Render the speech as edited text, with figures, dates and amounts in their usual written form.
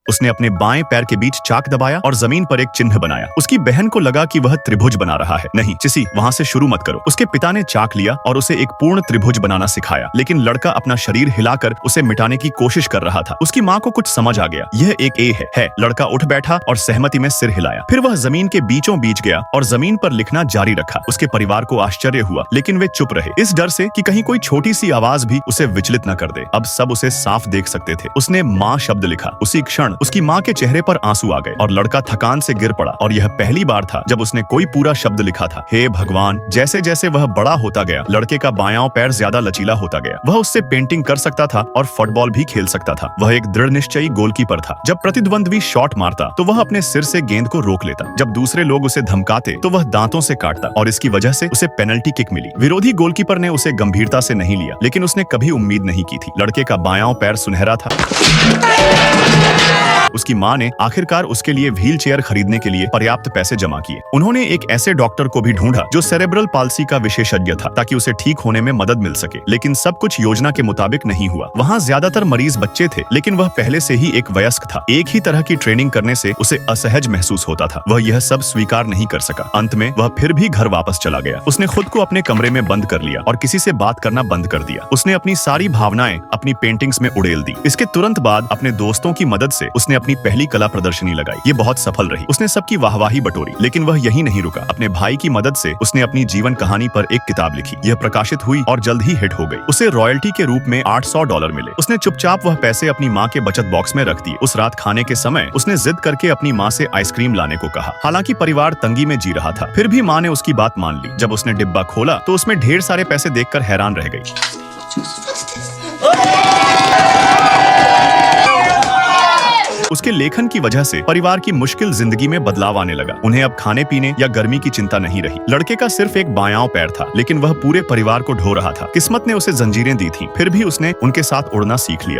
उसने अपने बाएं पैर के बीच चाक दबाया और जमीन पर एक चिन्ह बनाया। उसकी बहन को लगा कि वह त्रिभुज बना रहा है। नहीं चिसी, वहाँ से शुरू मत करो। उसके पिता ने चाक लिया और उसे एक पूर्ण त्रिभुज बनाना सिखाया, लेकिन लड़का अपना शरीर हिलाकर उसे मिटाने की कोशिश कर रहा था। उसकी माँ को कुछ समझ आ गया, यह एक ए है। लड़का उठ बैठा और सहमति में सिर हिलाया। फिर वह जमीन के बीचों बीच गया और जमीन पर लिखना जारी रखा। उसके परिवार को आश्चर्य हुआ, लेकिन वे चुप रहे, इस डर से कि कहीं कोई छोटी सी आवाज भी उसे विचलित न कर दे। अब सब उसे साफ देख सकते थे। उसने माँ शब्द लिखा। उसी क्षण उसकी माँ के चेहरे पर आंसू आ गए और लड़का थकान से गिर पड़ा। और यह पहली बार था जब उसने कोई पूरा शब्द लिखा था। हे भगवान! जैसे जैसे वह बड़ा होता गया, लड़के का बायां पैर ज्यादा लचीला होता गया। वह उससे पेंटिंग कर सकता था और फुटबॉल भी खेल सकता था। वह एक दृढ़ निश्चयी गोलकीपर था। जब प्रतिद्वंद्वी शॉट मारता तो वह अपने सिर से गेंद को रोक लेता। जब दूसरे लोग उसे धमकाते तो वह दांतों से काटता और इसकी वजह से उसे पेनल्टी किक मिली। विरोधी गोलकीपर ने उसे गंभीरता से नहीं लिया, लेकिन उसने कभी उम्मीद नहीं की थी। लड़के का बायां पैर सुनहरा था। उसकी माँ ने आखिरकार उसके लिए व्हील चेयर खरीदने के लिए पर्याप्त पैसे जमा किए। उन्होंने एक ऐसे डॉक्टर को भी ढूंढा जो सेरेब्रल पाल्सी का विशेषज्ञ था, ताकि उसे ठीक होने में मदद मिल सके। लेकिन सब कुछ योजना के मुताबिक नहीं हुआ। वहाँ ज्यादातर मरीज बच्चे थे, लेकिन वह पहले से ही एक वयस्क था। एक ही तरह की ट्रेनिंग करने से उसे असहज महसूस होता था। वह यह सब स्वीकार नहीं कर सका। अंत में वह फिर भी घर वापस चला गया। उसने खुद को अपने कमरे में बंद कर लिया और किसी से बात करना बंद कर दिया। उसने अपनी सारी भावनाएं अपनी पेंटिंग्स में उड़ेल दी। इसके तुरंत बाद अपने दोस्तों की मदद से उसने अपनी पहली कला प्रदर्शनी लगाई। ये बहुत सफल रही। उसने सबकी वाहवाही बटोरी, लेकिन वह यही नहीं रुका। अपने भाई की मदद से उसने अपनी जीवन कहानी पर एक किताब लिखी। यह प्रकाशित हुई और जल्द ही हिट हो गई। उसे रॉयल्टी के रूप में $800 मिले। उसने चुपचाप वह पैसे अपनी माँ के बचत बॉक्स में रख दिए। उस रात खाने के समय उसने जिद करके अपनी माँ से आइसक्रीम लाने को कहा। हालांकि परिवार तंगी में जी रहा था, फिर भी माँ ने उसकी बात मान ली। जब उसने डिब्बा खोला तो उसमें ढेर सारे पैसे देखकर हैरान रह गई। उसके लेखन की वजह से परिवार की मुश्किल जिंदगी में बदलाव आने लगा। उन्हें अब खाने पीने या गर्मी की चिंता नहीं रही। लड़के का सिर्फ एक बायां पैर था, लेकिन वह पूरे परिवार को ढो रहा था। किस्मत ने उसे जंजीरें दी थीं, फिर भी उसने उनके साथ उड़ना सीख लिया।